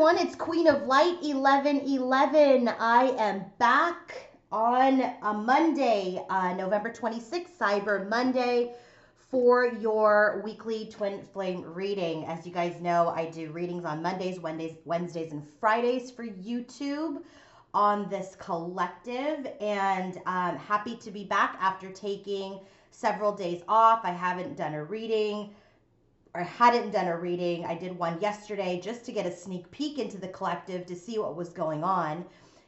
everyone, it's Queen of Light 1111. I am back on a Monday, November 26th, Cyber Monday, for your weekly Twin Flame reading. As you guys know, I do readings on Mondays, Wednesdays, and Fridays for YouTube on this collective, and I'm happy to be back after taking several days off. I haven't done a reading or hadn't done a reading. I did one yesterday just to get a sneak peek into the collective to see what was going on.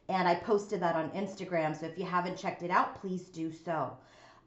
And I posted that on Instagram. So if you haven't checked it out, please do so.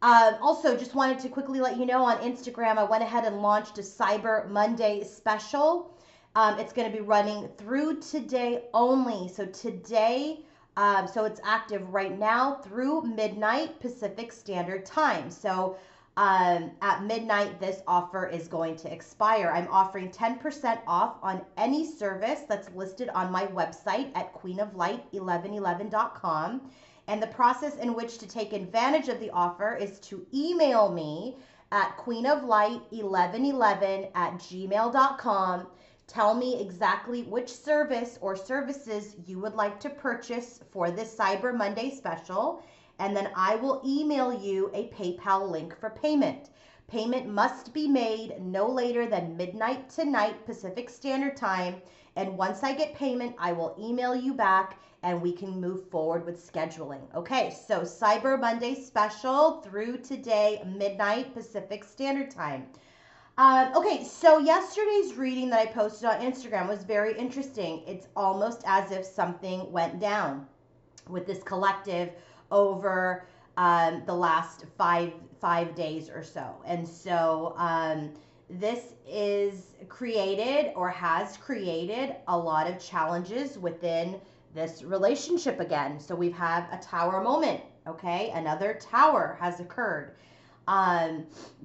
Also, just wanted to quickly let you know on Instagram, I went ahead and launched a Cyber Monday special. It's going to be running through today only. So today, so it's active right now through midnight Pacific Standard Time. So at midnight, this offer is going to expire. I'm offering 10% off on any service that's listed on my website at queenoflight1111.com. And the process in which to take advantage of the offer is to email me at queenoflight1111@gmail.com. Tell me exactly which service or services you would like to purchase for this Cyber Monday special, and then I will email you a PayPal link for payment. Payment must be made no later than midnight tonight Pacific Standard Time, and once I get payment, I will email you back and we can move forward with scheduling. Okay, so Cyber Monday special through today midnight Pacific Standard Time. Okay, so yesterday's reading that I posted on Instagram was very interesting. It's almost as if something went down with this collective over the last five days or so. And so this is created or has created a lot of challenges within this relationship again. So we've had a tower moment, okay? Another tower has occurred.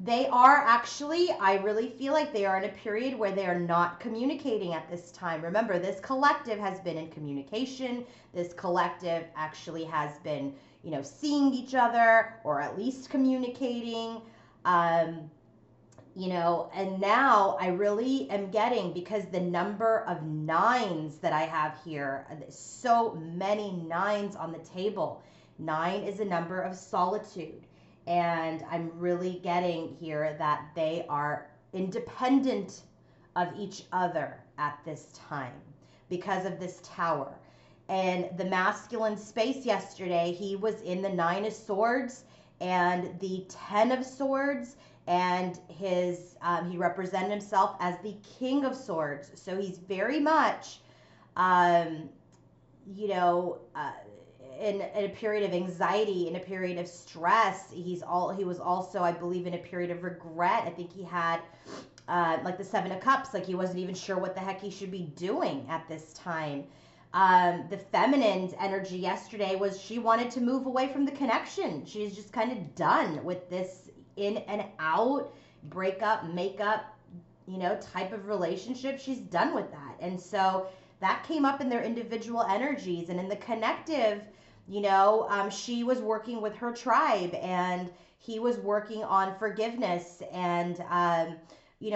They are actually, I really feel like they are in a period where they are not communicating at this time. Remember, this collective has been in communication. This collective actually has been, seeing each other or at least communicating. And now I really am getting, because the number of nines that I have here, so many nines on the table. 9 is a number of solitude. And I'm really getting here that they are independent of each other at this time because of this tower. And the masculine space yesterday, he was in the 9 of Swords and the 10 of Swords, and his he represented himself as the King of Swords. So he's very much, in a period of anxiety, in a period of stress. He was also, I believe, in a period of regret. I think he had like the 7 of Cups, like he wasn't even sure what the heck he should be doing at this time. The feminine's energy yesterday was she wanted to move away from the connection. She's just kind of done with this in and out, breakup, makeup, type of relationship. She's done with that. And so that came up in their individual energies. And in the connective, she was working with her tribe, and he was working on forgiveness and,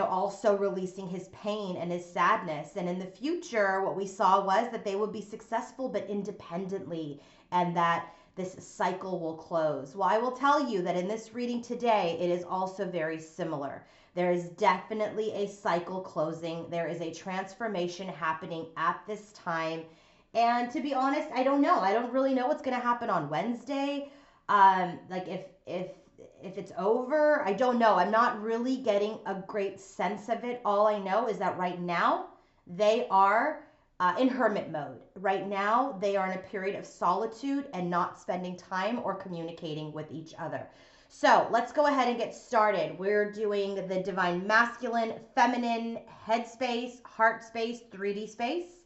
also releasing his pain and his sadness. And in the future, what we saw was that they would be successful, but independently, and that this cycle will close. Well, I will tell you that in this reading today, it is also very similar. There is definitely a cycle closing. There is a transformation happening at this time. And to be honest, I don't know. I don't really know what's going to happen on Wednesday. Like if it's over, I don't know. I'm not really getting a great sense of it. All I know is that right now they are in hermit mode. Right now they are in a period of solitude and not spending time or communicating with each other. So let's go ahead and get started. We're doing the divine masculine, feminine, headspace, heart space, 3D space.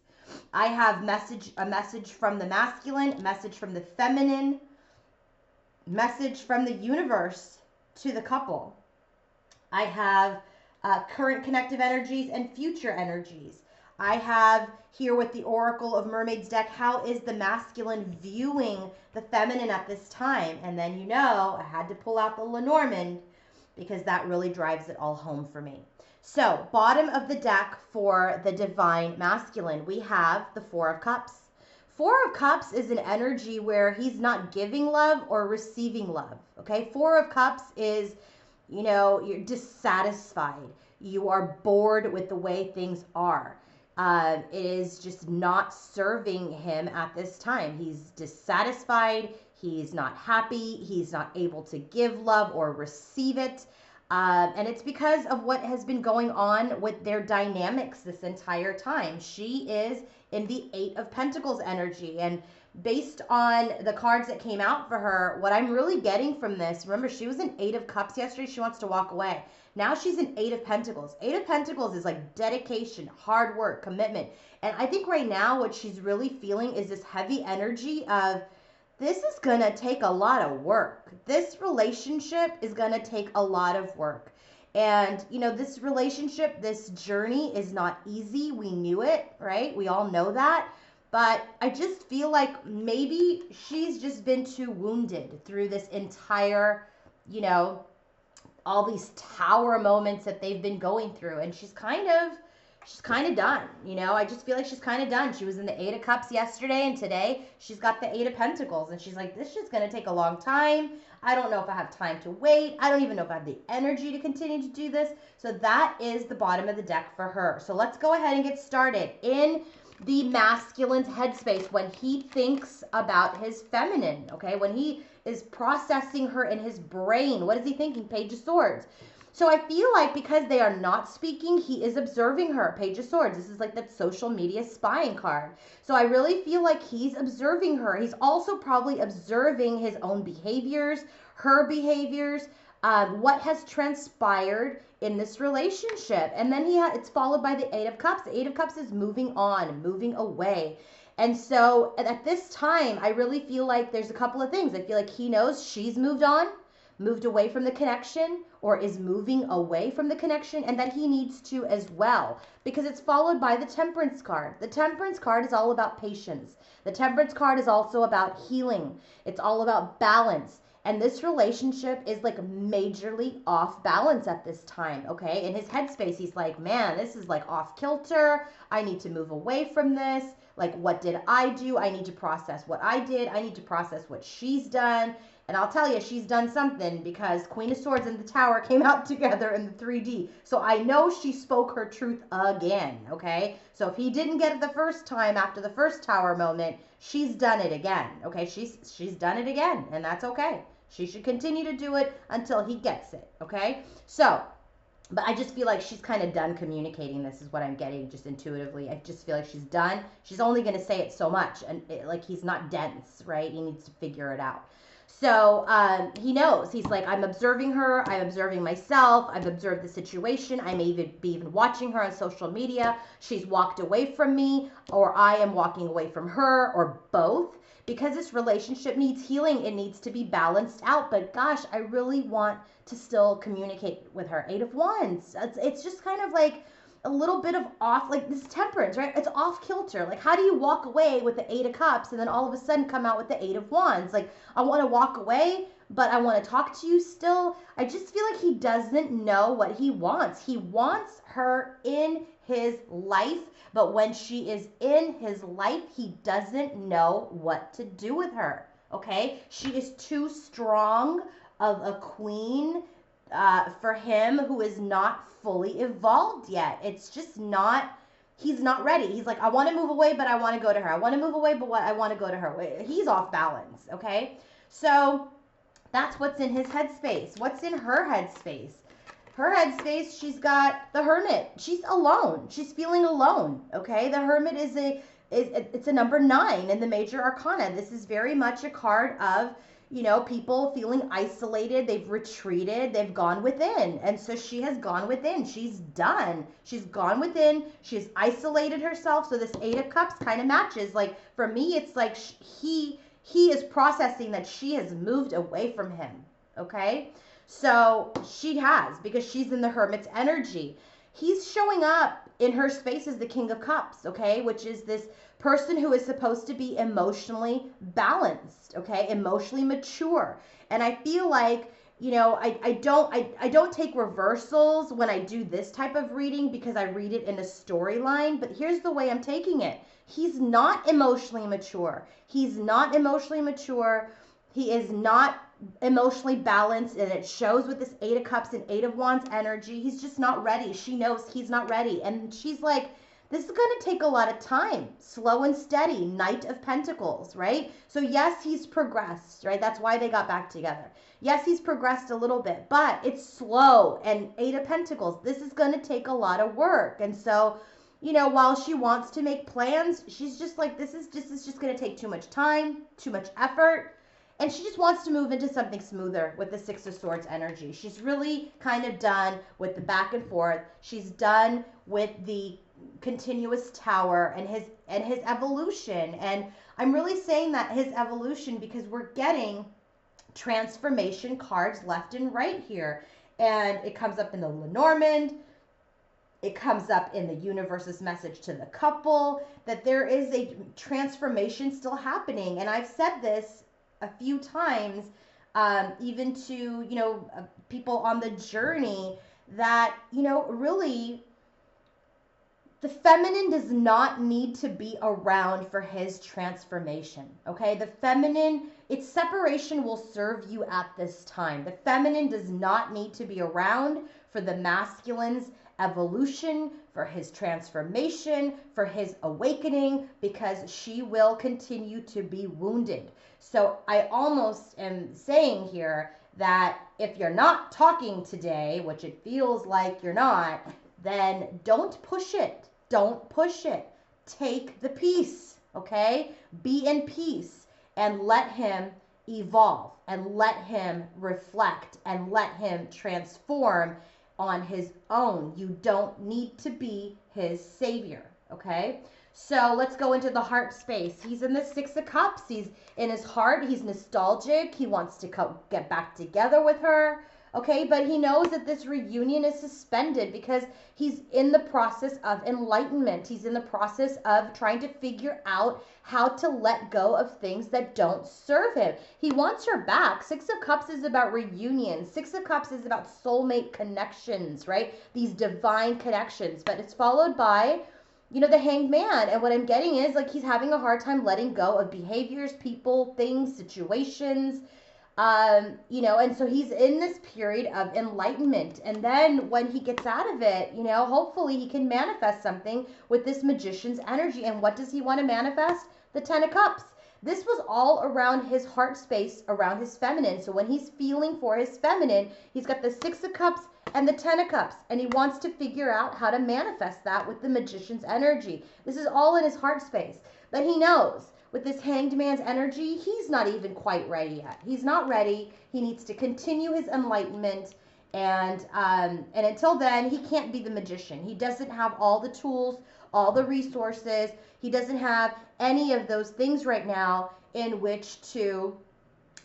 I have a message from the masculine, message from the feminine, message from the universe to the couple. I have current connective energies and future energies. I have here with the Oracle of Mermaids deck, how is the masculine viewing the feminine at this time? And then, I had to pull out the Lenormand because that really drives it all home for me. So, bottom of the deck for the divine masculine, we have the Four of Cups. Four of Cups is an energy where he's not giving love or receiving love. Okay, Four of Cups is, you're dissatisfied. You are bored with the way things are. It is just not serving him at this time. He's dissatisfied. He's not happy. He's not able to give love or receive it. And it's because of what has been going on with their dynamics this entire time. She is in the Eight of Pentacles energy. And based on the cards that came out for her, what I'm really getting from this, remember, she was in Eight of Cups yesterday. She wants to walk away. Now she's in Eight of Pentacles. Eight of Pentacles is like dedication, hard work, commitment. And I think right now what she's really feeling is this heavy energy of, this is going to take a lot of work. This relationship is going to take a lot of work. And, this relationship, this journey is not easy. We knew it, right? We all know that. But I just feel like maybe she's just been too wounded through this entire, all these tower moments that they've been going through. And she's kind of done. I just feel like she's kind of done. She was in the Eight of Cups yesterday, and today she's got the Eight of Pentacles, and she's like, this shit's going to take a long time. I don't know if I have time to wait. I don't even know if I have the energy to continue to do this. So that is the bottom of the deck for her. So let's go ahead and get started. In the masculine's headspace, when he thinks about his feminine, okay, when he is processing her in his brain, what is he thinking? Page of Swords. So I feel like because they are not speaking, he is observing her. Page of Swords. This is like that social media spying card. So I really feel like he's observing her. He's also probably observing his own behaviors, her behaviors, what has transpired in this relationship. And then it's followed by the Eight of Cups. The Eight of Cups is moving on, moving away. And so at this time, I really feel like there's a couple of things. I feel like he knows she's moved on, moved away from the connection, or is moving away from the connection, and that he needs to as well, because it's followed by the Temperance card. The Temperance card is all about patience. The Temperance card is also about healing. It's all about balance. And this relationship is like majorly off balance at this time, okay? In his headspace, he's like, man, this is like off kilter. I need to move away from this. Like, what did I do? I need to process what I did. I need to process what she's done. And I'll tell you, she's done something, because Queen of Swords and the Tower came out together in the 3D. So I know she spoke her truth again, okay? So if he didn't get it the first time after the first Tower moment, she's done it again, okay? She's done it again, and that's okay. She should continue to do it until he gets it, okay? So, but I just feel like she's kind of done communicating. This is what I'm getting just intuitively. I just feel like she's done. She's only going to say it so much, and like, he's not dense, right? He needs to figure it out. So he knows. He's like, I'm observing her. I'm observing myself. I've observed the situation. I may even be watching her on social media. She's walked away from me, or I am walking away from her, or both. Because this relationship needs healing. It needs to be balanced out. But gosh, I really want to still communicate with her. Eight of Wands. It's just kind of like a little bit of off, like this Temperance, right? It's off kilter. Like, how do you walk away with the Eight of Cups and then all of a sudden come out with the Eight of Wands? Like, I want to walk away, but I want to talk to you still. I just feel like he doesn't know what he wants. He wants her in his life, but when she is in his life, he doesn't know what to do with her, okay? She is too strong of a queen for him, who is not fully evolved yet. It's just not, he's not ready. He's like, I want to move away, but I want to go to her. I want to move away, but I want to go to her. He's off balance, okay? So that's what's in his headspace. What's in her headspace? Her headspace, she's got the Hermit. She's alone. She's feeling alone, okay? The Hermit it's a number 9 in the Major Arcana. This is very much a card of, people feeling isolated. They've retreated. They've gone within. And so she has gone within. She's done. She's gone within. She's isolated herself. So this Eight of Cups kind of matches. Like, for me, it's like he is processing that she has moved away from him. Okay? So she has, because she's in the Hermit's energy. He's showing up in her space as the King of Cups, okay? Which is this person who is supposed to be emotionally balanced, okay? Emotionally mature. And I feel like, I don't take reversals when I do this type of reading because I read it in a storyline, but here's the way I'm taking it. He's not emotionally mature. He's not emotionally mature. He is not emotionally balanced, and it shows with this Eight of Cups and Eight of Wands energy. He's just not ready. She knows he's not ready. And she's like, this is going to take a lot of time. Slow and steady. Knight of Pentacles, right? So yes, he's progressed, right? That's why they got back together. Yes, he's progressed a little bit, but it's slow. And Eight of Pentacles, this is going to take a lot of work. And so, while she wants to make plans, she's just like, this is just going to take too much time, too much effort. And she just wants to move into something smoother with the Six of Swords energy. She's really kind of done with the back and forth. She's done with the continuous Tower and his evolution. And I'm really saying that his evolution because we're getting transformation cards left and right here. And it comes up in the Lenormand. It comes up in the universe's message to the couple that there is a transformation still happening. And I've said this a few times, even to, people on the journey that, really the feminine does not need to be around for his transformation, okay? The feminine, its separation will serve you at this time. The feminine does not need to be around for the masculine's evolution, for his transformation, for his awakening, because she will continue to be wounded. So I almost am saying here that if you're not talking today, which it feels like you're not, then don't push it. Don't push it. Take the peace, okay? Be in peace and let him evolve and let him reflect and let him transform on his own. You don't need to be his savior, okay? So let's go into the heart space. He's in the Six of Cups. He's in his heart. He's nostalgic. He wants to get back together with her. Okay, but he knows that this reunion is suspended because he's in the process of enlightenment. He's in the process of trying to figure out how to let go of things that don't serve him. He wants her back. Six of Cups is about reunion. Six of Cups is about soulmate connections, right? These divine connections. But it's followed by, the Hanged Man. And what I'm getting is like he's having a hard time letting go of behaviors, people, things, situations. And so he's in this period of enlightenment. And then when he gets out of it, hopefully he can manifest something with this Magician's energy. And what does he want to manifest? The Ten of Cups. This was all around his heart space, around his feminine. So when he's feeling for his feminine, he's got the Six of Cups and the Ten of Cups. And he wants to figure out how to manifest that with the Magician's energy. This is all in his heart space. But he knows with this Hanged Man's energy, he's not even quite ready yet. He's not ready. He needs to continue his enlightenment. And until then, he can't be the magician. He doesn't have all the tools, all the resources. He doesn't have any of those things right now in which to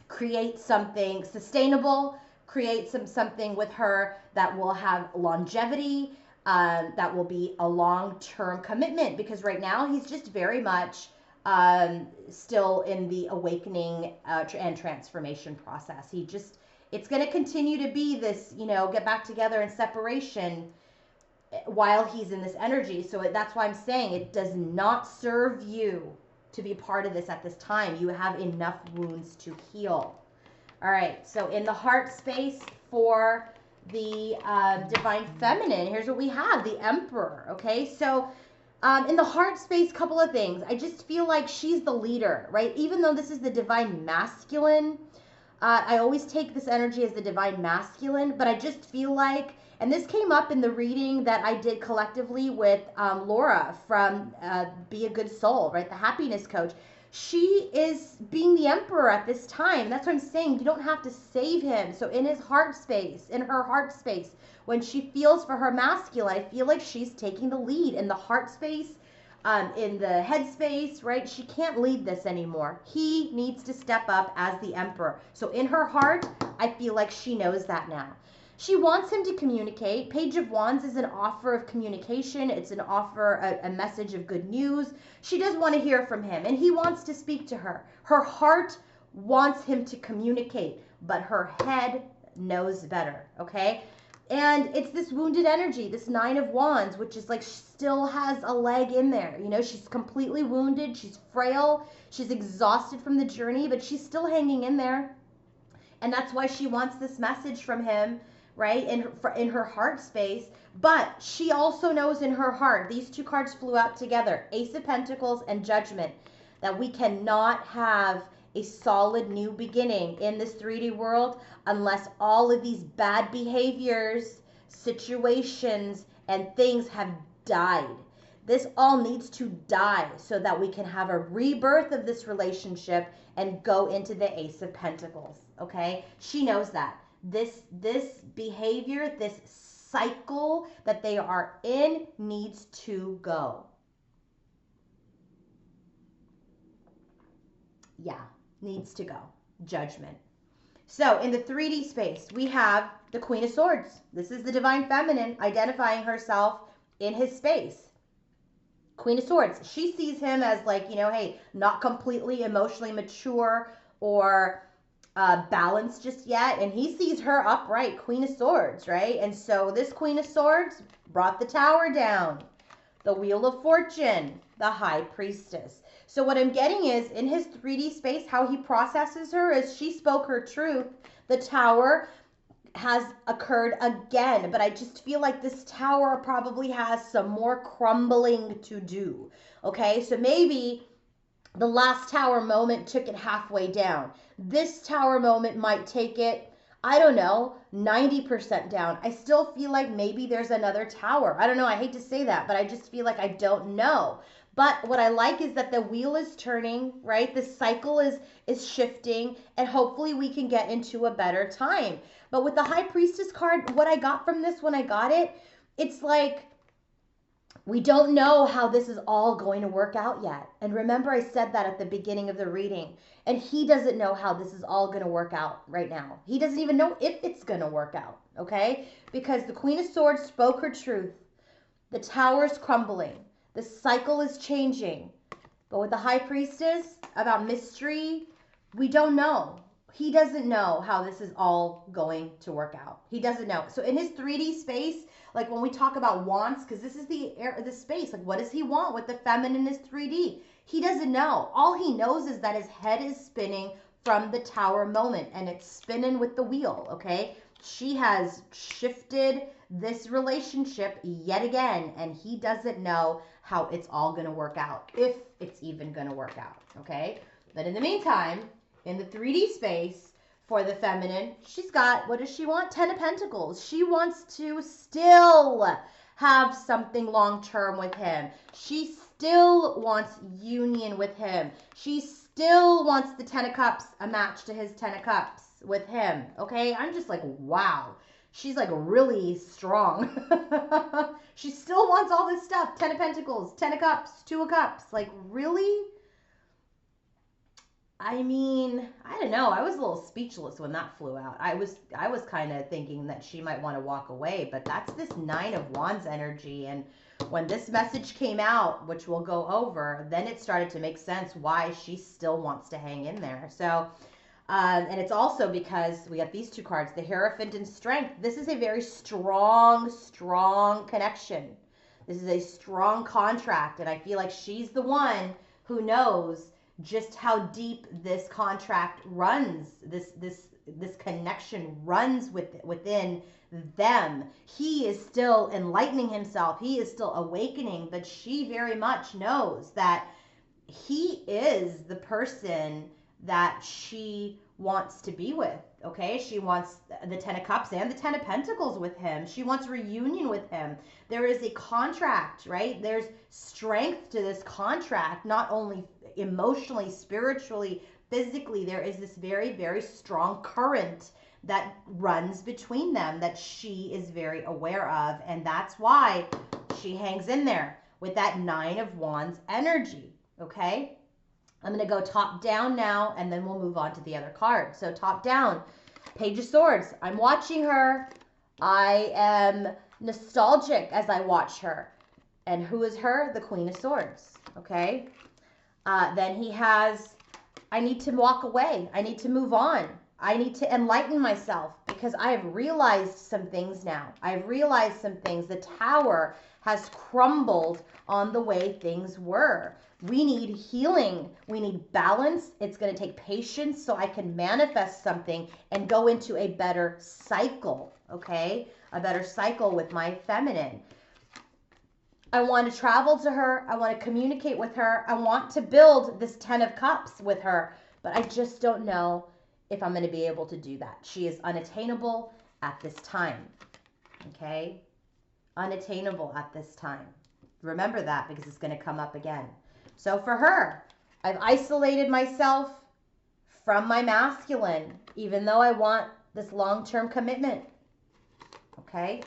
create something sustainable, create something with her that will have longevity, that will be a long-term commitment. Because right now, he's just very much still in the awakening and transformation process. It's going to continue to be this, get back together and separation while he's in this energy. So that's why I'm saying it does not serve you to be part of this at this time. You have enough wounds to heal. All right. So in the heart space for the divine feminine, here's what we have, the Emperor. Okay. So in the heart space, couple of things. I just feel like she's the leader, right? Even though this is the divine masculine, I always take this energy as the divine masculine, but I just feel like, and this came up in the reading that I did collectively with Laura from Be a Good Soul, right? The happiness coach. She is being the Emperor at this time. That's what I'm saying. You don't have to save him. So in his heart space, in her heart space, when she feels for her masculine, I feel like she's taking the lead in the heart space, in the head space, right? She can't lead this anymore. He needs to step up as the Emperor. So in her heart, I feel like she knows that now. She wants him to communicate. Page of Wands is an offer of communication. It's an offer, a message of good news. She does want to hear from him, and he wants to speak to her. Her heart wants him to communicate, but her head knows better, okay? And it's this wounded energy, this Nine of Wands, which is like still has a leg in there. You know, she's completely wounded. She's frail. She's exhausted from the journey, but she's still hanging in there. And that's why she wants this message from him, right? In her heart space. But she also knows in her heart, these two cards flew out together, Ace of Pentacles and Judgment, that we cannot have a solid new beginning in this 3D world unless all of these bad behaviors, situations, and things have died. This all needs to die so that we can have a rebirth of this relationship and go into the Ace of Pentacles, okay? She knows that. This behavior, this cycle that they are in needs to go. Yeah, needs to go. Judgment. So in the 3D space, we have the Queen of Swords. This is the Divine Feminine identifying herself in his space. Queen of Swords. She sees him as like, you know, hey, not completely emotionally mature or balanced just yet. And he sees her upright, Queen of Swords, right? And so this Queen of Swords brought the Tower down. The Wheel of Fortune, the High Priestess. So what I'm getting is, in his 3D space, how he processes her is she spoke her truth. The Tower has occurred again, but I just feel like this Tower probably has some more crumbling to do. Okay, so maybe the last Tower moment took it halfway down. This Tower moment might take it, I don't know, 90% down. I still feel like maybe there's another Tower. I don't know, I hate to say that, but I just feel like I don't know. But what I like is that the wheel is turning, right? The cycle is shifting, and hopefully we can get into a better time. But with the High Priestess card, what I got from this when I got it, it's like we don't know how this is all going to work out yet. And remember, I said that at the beginning of the reading. And he doesn't know how this is all going to work out right now. He doesn't even know if it's going to work out, okay? Because the Queen of Swords spoke her truth. The Tower's crumbling. The cycle is changing. But with the High Priestess, about mystery, we don't know. He doesn't know how this is all going to work out. He doesn't know. So in his 3D space, like when we talk about wants, because this is the space, like what does he want with the feminine is 3D? He doesn't know. All he knows is that his head is spinning from the Tower moment, and it's spinning with the wheel, okay? She has shifted this relationship yet again, and he doesn't know how it's all going to work out, if it's even going to work out, okay? But in the meantime, in the 3D space for the feminine, she's got, what does she want? 10 of Pentacles. She wants to still have something long-term with him. She still wants union with him. She still wants the 10 of Cups, a match to his 10 of Cups with him, okay? I'm just like, wow. She's like really strong. She still wants all this stuff. 10 of Pentacles, 10 of Cups, 2 of Cups. Like, really? I mean, I don't know. I was a little speechless when that flew out. I was kind of thinking that she might want to walk away, but that's this 9 of Wands energy. And when this message came out, which we'll go over, then it started to make sense why she still wants to hang in there. So, and it's also because we got these two cards, the Hierophant and Strength. This is a very strong, strong connection. This is a strong contract, and I feel like she's the one who knows just how deep this contract runs, this connection runs within them. He is still enlightening himself. He is still awakening, but she very much knows that he is the person that she wants to be with, okay? She wants the 10 of Cups and the 10 of Pentacles with him. She wants reunion with him. There is a contract, right? There's strength to this contract, not only emotionally, spiritually, physically. There is this very, very strong current that runs between them that she is very aware of, and that's why she hangs in there with that 9 of Wands energy, okay? I'm going to go top down now, and then we'll move on to the other card. So top down, Page of Swords. I'm watching her. I am nostalgic as I watch her. And who is her? The Queen of Swords, okay? Then he has, I need to walk away. I need to move on. I need to enlighten myself because I have realized some things now. I've realized some things. The tower has crumbled on the way things were. We need healing. We need balance. It's going to take patience so I can manifest something and go into a better cycle, okay? A better cycle with my feminine. I want to travel to her. I want to communicate with her. I want to build this 10 of Cups with her, but I just don't know if I'm going to be able to do that. She is unattainable at this time, okay? Unattainable at this time. Remember that because it's going to come up again. So for her, I've isolated myself from my masculine, even though I want this long-term commitment, okay?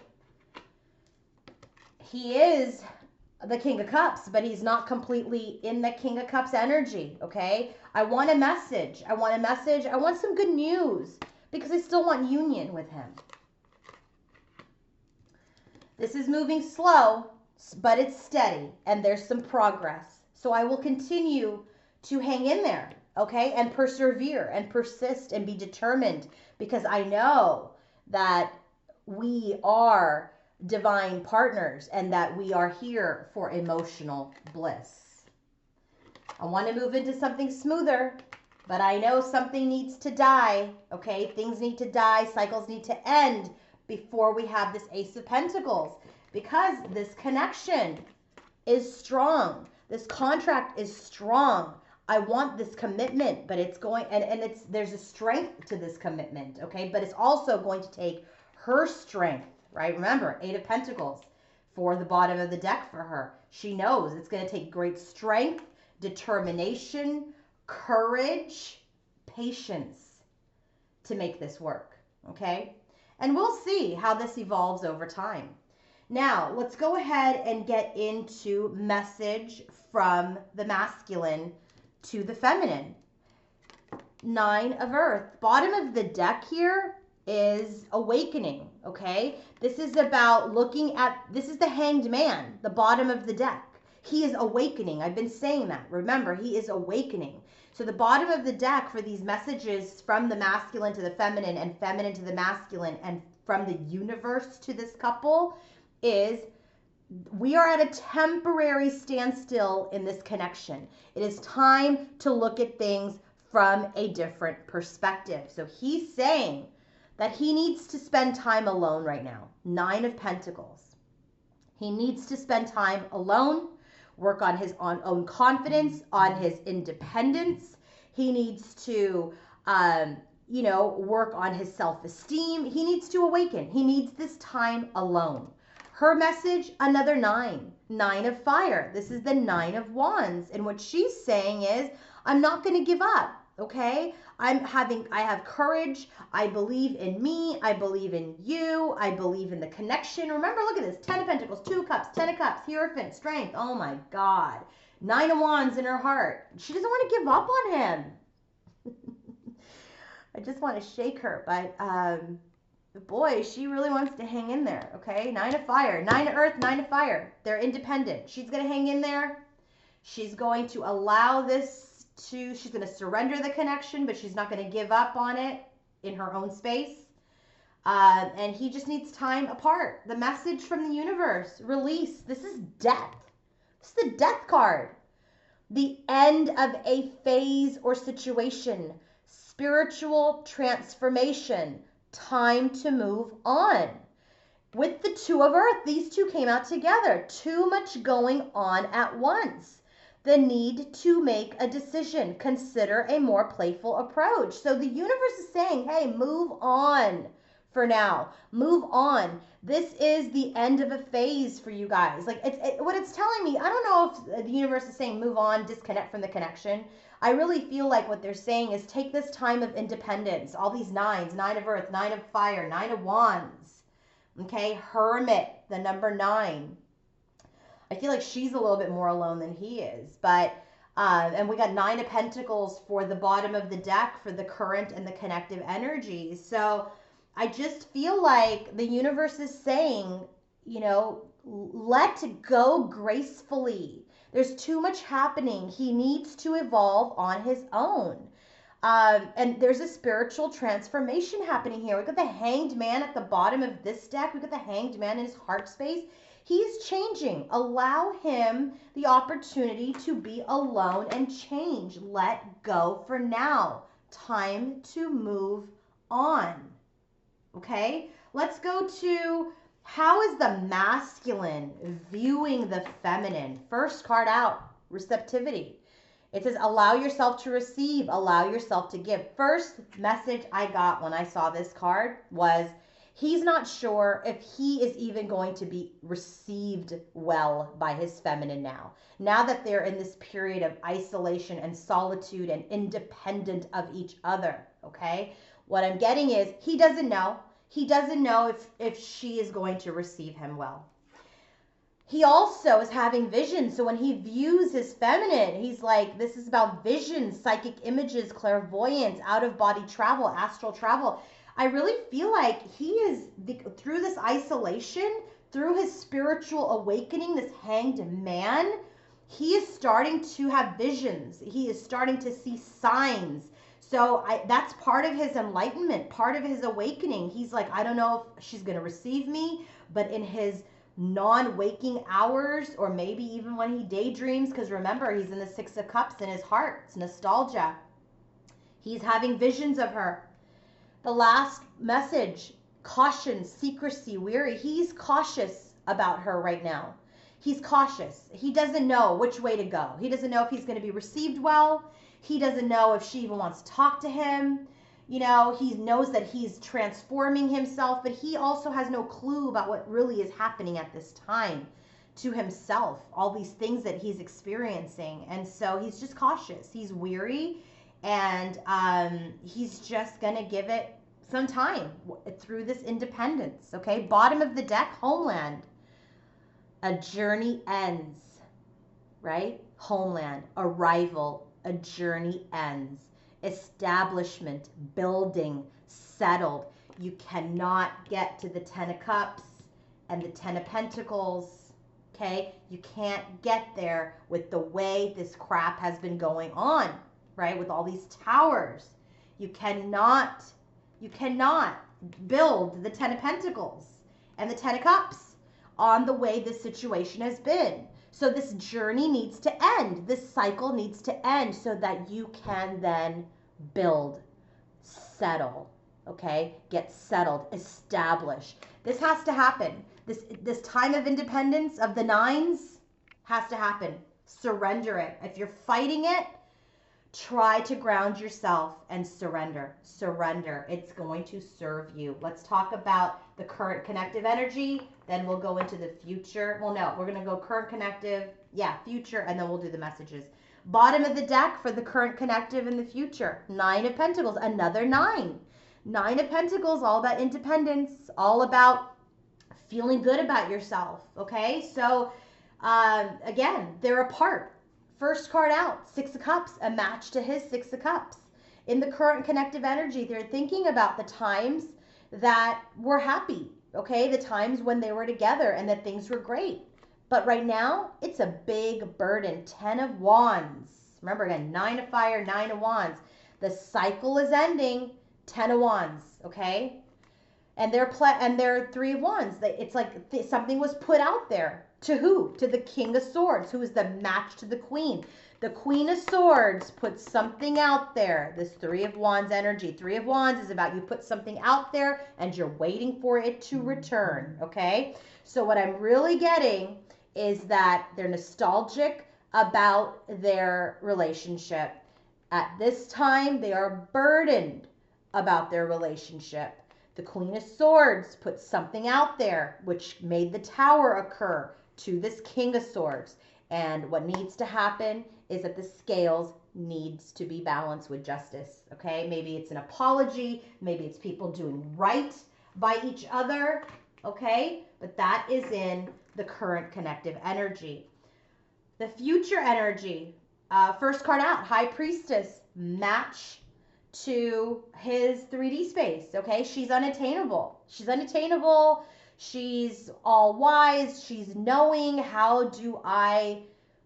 He is the King of Cups, but he's not completely in the King of Cups energy, okay? I want a message. I want a message. I want some good news because I still want union with him. This is moving slow, but it's steady, and there's some progress. So I will continue to hang in there, okay? And persevere and persist and be determined because I know that we are divine partners and that we are here for emotional bliss. I want to move into something smoother, but I know something needs to die, okay? Things need to die, cycles need to end before we have this Ace of Pentacles because this connection is strong. This contract is strong. I want this commitment, but it's going, and there's a strength to this commitment, okay? But it's also going to take her strength, right? Remember, 8 of Pentacles for the bottom of the deck for her. She knows it's going to take great strength, determination, courage, patience to make this work, okay? And we'll see how this evolves over time. Now, let's go ahead and get into message from the masculine to the feminine. 9 of Earth. Bottom of the deck here is awakening, okay? This is about looking at, this is the Hanged Man, the bottom of the deck. He is awakening. I've been saying that. Remember, he is awakening. So the bottom of the deck for these messages from the masculine to the feminine and feminine to the masculine and from the universe to this couple is we are at a temporary standstill in this connection. It is time to look at things from a different perspective. So he's saying that he needs to spend time alone right now. 9 of Pentacles. He needs to spend time alone, work on his own confidence, on his independence. He needs to, work on his self-esteem. He needs to awaken. He needs this time alone. Her message, another 9. 9 of Fire. This is the 9 of Wands. And what she's saying is, I'm not going to give up. Okay, I have courage. I believe in me. I believe in you. I believe in the connection. Remember, look at this. 10 of Pentacles, 2 of Cups, 10 of Cups, Hierophant, Strength. Oh my God. 9 of Wands in her heart. She doesn't want to give up on him. I just want to shake her, but boy, she really wants to hang in there. Okay, 9 of Fire, 9 of Earth, 9 of Fire. They're independent. She's going to hang in there. She's going to allow this she's going to surrender the connection, but she's not going to give up on it in her own space. And he just needs time apart. The message from the universe, release. This is death. This is the death card. The end of a phase or situation. Spiritual transformation. Time to move on. With the 2 of Earth, these two came out together. Too much going on at once. The need to make a decision. Consider a more playful approach. So the universe is saying, hey, move on for now. Move on. This is the end of a phase for you guys. Like what it's telling me, I don't know if the universe is saying move on, disconnect from the connection. I really feel like what they're saying is take this time of independence. All these 9s, 9 of Earth, 9 of Fire, 9 of Wands. Okay, Hermit, the number 9. I feel like she's a little bit more alone than he is, but and we got 9 of Pentacles for the bottom of the deck for the current and the connective energies. So I just feel like the universe is saying, let go gracefully. There's too much happening. He needs to evolve on his own. And there's a spiritual transformation happening here. We got the Hanged Man at the bottom of this deck. We got the Hanged Man in his heart space. He's changing. Allow him the opportunity to be alone and change. Let go for now. Time to move on. Okay? Let's go to how is the masculine viewing the feminine? First card out, receptivity. It says, allow yourself to receive, allow yourself to give. First message I got when I saw this card was, he's not sure if he is even going to be received well by his feminine now. Now that they're in this period of isolation and solitude and independent of each other, okay? What I'm getting is, he doesn't know. He doesn't know if she is going to receive him well. He also is having visions. So when he views his feminine, he's like, this is about visions, psychic images, clairvoyance, out-of-body travel, astral travel. I really feel like he is, through this isolation, through his spiritual awakening, this Hanged Man, he is starting to have visions. He is starting to see signs. So that's part of his enlightenment, part of his awakening. He's like, I don't know if she's going to receive me, but in his non-waking hours, or maybe even when he daydreams, because remember, he's in the Six of Cups in his heart. It's nostalgia. He's having visions of her. The last message, caution, secrecy, weary. He's cautious about her right now. He's cautious. He doesn't know which way to go. He doesn't know if he's going to be received well. He doesn't know if she even wants to talk to him. You know, he knows that he's transforming himself, but he also has no clue about what really is happening at this time to himself, all these things that he's experiencing. And so he's just cautious. He's weary, and he's just going to give it some time through this independence. Okay, bottom of the deck, homeland. A journey ends, right? Homeland, arrival, a journey ends. Establishment, building, settled. You cannot get to the Ten of Cups and the Ten of Pentacles, okay? You can't get there with the way this crap has been going on, right? With all these towers. You cannot build the Ten of Pentacles and the Ten of Cups on the way this situation has been. So this journey needs to end. This cycle needs to end so that you can then build, settle, okay? Get settled, establish. This has to happen. This time of independence of the nines has to happen. Surrender it. If you're fighting it, try to ground yourself and surrender. Surrender. It's going to serve you. Let's talk about the current connective energy. Then we'll go into the future. Well, no, we're going to go current connective, future, and then we'll do the messages. Bottom of the deck for the current connective in the future. Nine of Pentacles, another nine. Nine of Pentacles, all about independence, all about feeling good about yourself, okay? So, again, they're apart. First card out, Six of Cups, a match to his Six of Cups. In the current connective energy, they're thinking about the times that were happy, okay? The times when they were together and that things were great. But right now, it's a big burden. 10 of Wands. Remember again, 9 of Fire, 9 of Wands. The cycle is ending. 10 of Wands, okay? And they're 3 of Wands. It's like something was put out there. To who? To the King of Swords, who is the match to the Queen. The Queen of Swords puts something out there. This 3 of Wands energy. 3 of Wands is about you put something out there and you're waiting for it to return, okay? So what I'm really getting is that they're nostalgic about their relationship. At this time, they are burdened about their relationship. The Queen of Swords put something out there which made the Tower occur to this King of Swords. And what needs to happen is that the scales needs to be balanced with justice, okay? Maybe it's an apology. Maybe it's people doing right by each other, okay? But that is in the current connective energy. The future energy, first card out, High Priestess, match to his 3D space, okay? She's unattainable. She's unattainable. She's all wise. She's knowing, how do I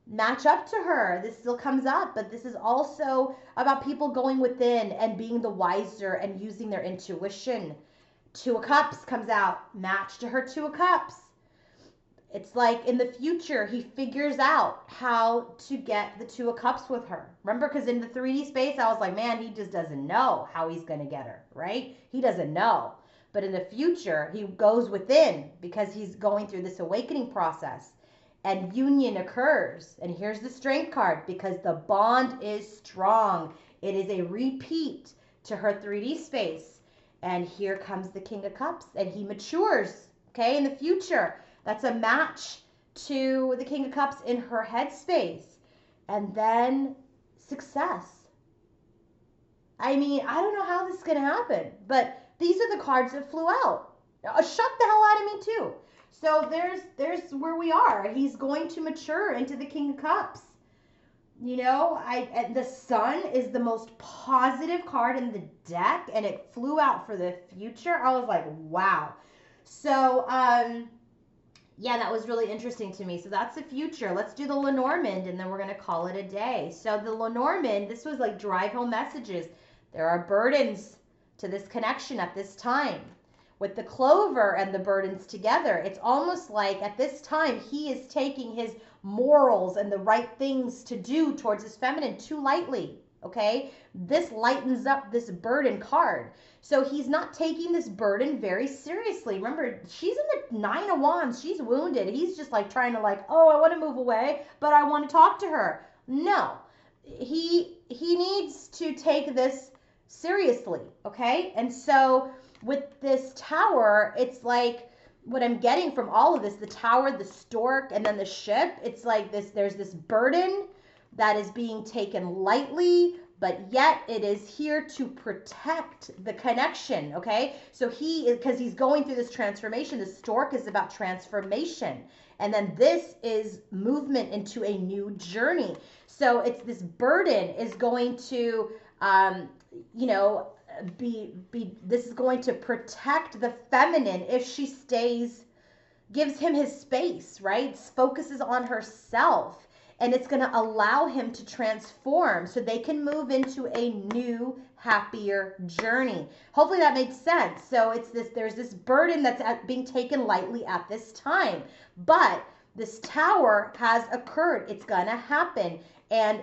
match up to her. This still comes up, but this is also about people going within and being the wiser and using their intuition. Two of Cups comes out, match to her Two of Cups. It's like in the future, he figures out how to get the Two of Cups with her. Remember, because in the 3D space, I was like, man, he just doesn't know how he's going to get her, right? He doesn't know. But in the future, he goes within because he's going through this awakening process. And union occurs. And here's the Strength card because the bond is strong. It is a repeat to her 3D space. And here comes the King of Cups, and he matures, okay, in the future. That's a match to the King of Cups in her headspace. And then success. I mean, I don't know how this is going to happen, but these are the cards that flew out. Shocked the hell out of me too. So there's where we are. He's going to mature into the King of Cups. You know, the Sun is the most positive card in the deck, and it flew out for the future. I was like, wow. So, yeah, that was really interesting to me. So that's the future. Let's do the Lenormand, and then we're going to call it a day. So the Lenormand, this was like drive home messages. There are burdens to this connection at this time. With the Clover and the burdens together, it's almost like at this time he is taking his morals and the right things to do towards his feminine too lightly. Okay, this lightens up this burden card. So he's not taking this burden very seriously. Remember, she's in the Nine of Wands. She's wounded. He's just like trying to like, oh, I want to move away, but I want to talk to her. No, he needs to take this seriously. Okay, and so with this Tower, it's like what I'm getting from all of this, the Tower, the Stork, and then the ship, it's like this, there's this burden that is being taken lightly, but yet it is here to protect the connection, okay? So because he's going through this transformation, the Stork is about transformation. And then this is movement into a new journey. So it's this burden is going to, you know, this is going to protect the feminine if she gives him his space, right? Focuses on herself, and it's going to allow him to transform so they can move into a new, happier journey. Hopefully that makes sense. So there's this burden that's being taken lightly at this time, but this Tower has occurred. It's going to happen. And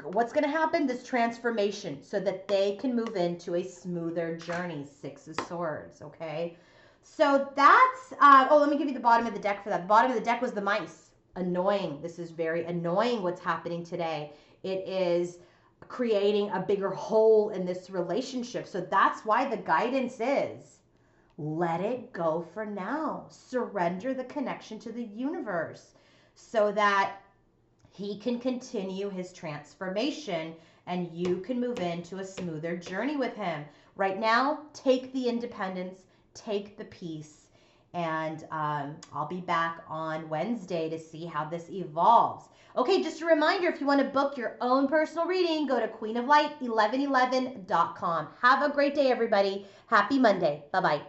what's going to happen, this transformation, so that they can move into a smoother journey. Six of Swords, okay? So that's, let me give you the bottom of the deck for that. The bottom of the deck was the Mice. Annoying. This is very annoying what's happening today. It is creating a bigger hole in this relationship. So that's why the guidance is, let it go for now. Surrender the connection to the universe so that he can continue his transformation and you can move into a smoother journey with him. Right now, take the independence, take the peace, and I'll be back on Wednesday to see how this evolves. Okay, just a reminder, if you want to book your own personal reading, go to queenoflight1111.com. Have a great day, everybody. Happy Monday. Bye-bye.